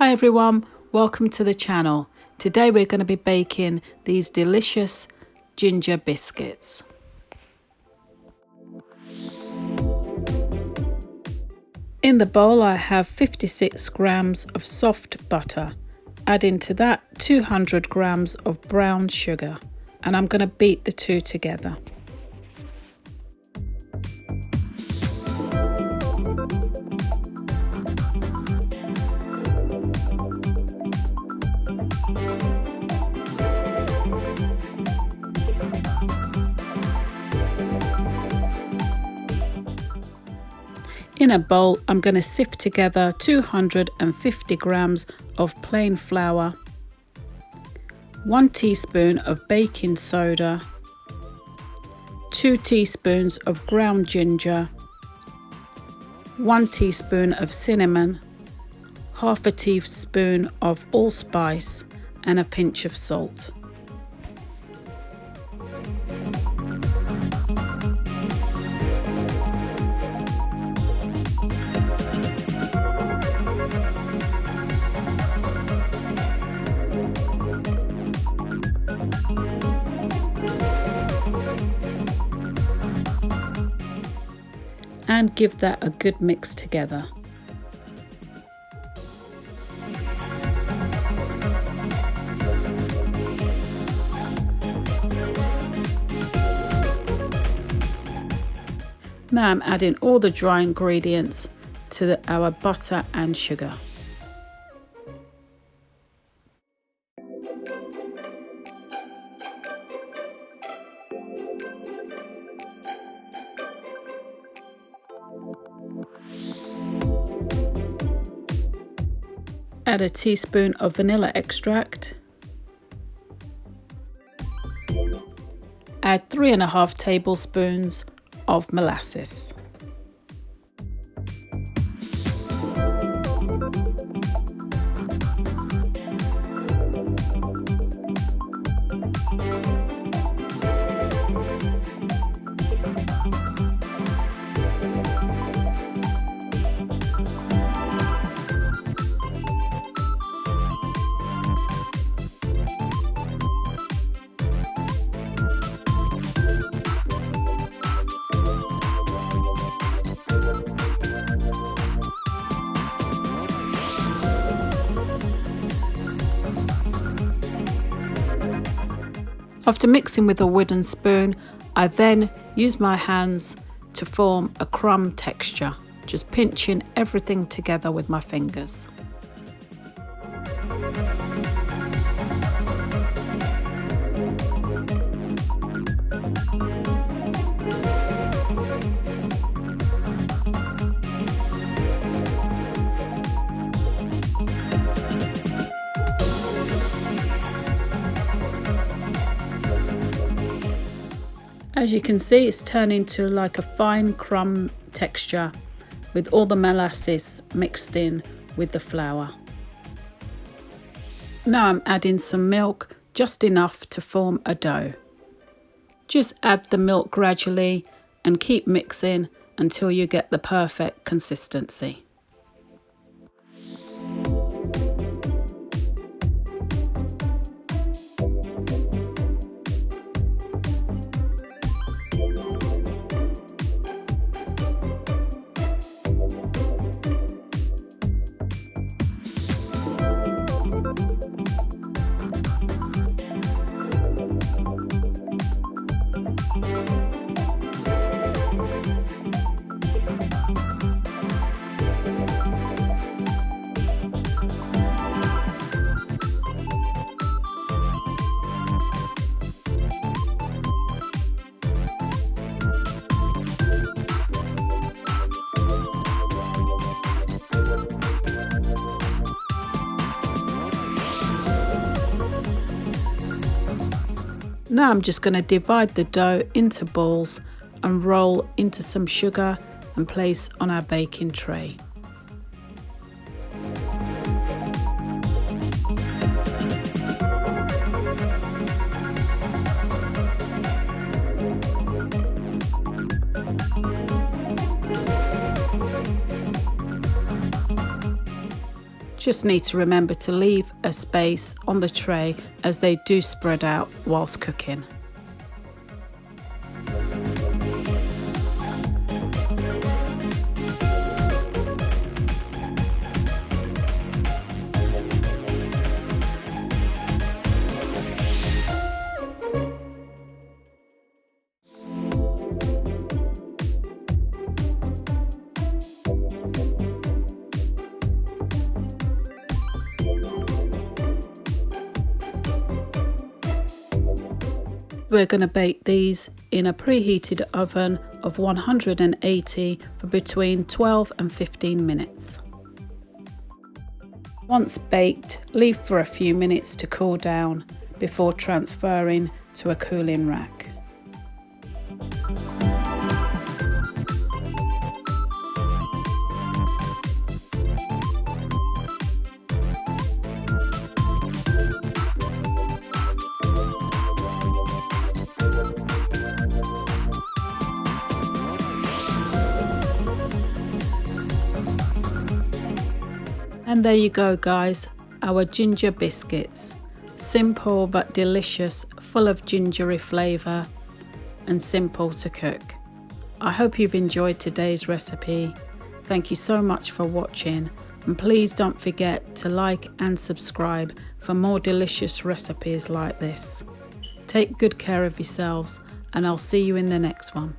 Hi everyone, welcome to the channel. Today we're going to be baking these delicious ginger biscuits. In the bowl I have 56 grams of soft butter. Add into that 200 grams of brown sugar, and I'm going to beat the two together. In a bowl, I'm going to sift together 250 grams of plain flour, 1 teaspoon of baking soda, 2 teaspoons of ground ginger, 1 teaspoon of cinnamon, half a teaspoon of allspice, and a pinch of salt. And give that a good mix together. Now I'm adding all the dry ingredients to our butter and sugar. Add a teaspoon of vanilla extract. Add 3.5 tablespoons of molasses. After mixing with a wooden spoon, I then use my hands to form a crumb texture, just pinching everything together with my fingers. As you can see, it's turned into like a fine crumb texture with all the molasses mixed in with the flour. Now I'm adding some milk, just enough to form a dough. Just add the milk gradually and keep mixing until you get the perfect consistency. Now I'm just going to divide the dough into balls and roll into some sugar and place on our baking tray. Just need to remember to leave a space on the tray as they do spread out whilst cooking. We're going to bake these in a preheated oven of 180 for between 12 and 15 minutes. Once baked, leave for a few minutes to cool down before transferring to a cooling rack. And there you go guys, our ginger biscuits. Simple but delicious, full of gingery flavour and simple to cook. I hope you've enjoyed today's recipe. Thank you so much for watching, and please don't forget to like and subscribe for more delicious recipes like this. Take good care of yourselves, and I'll see you in the next one.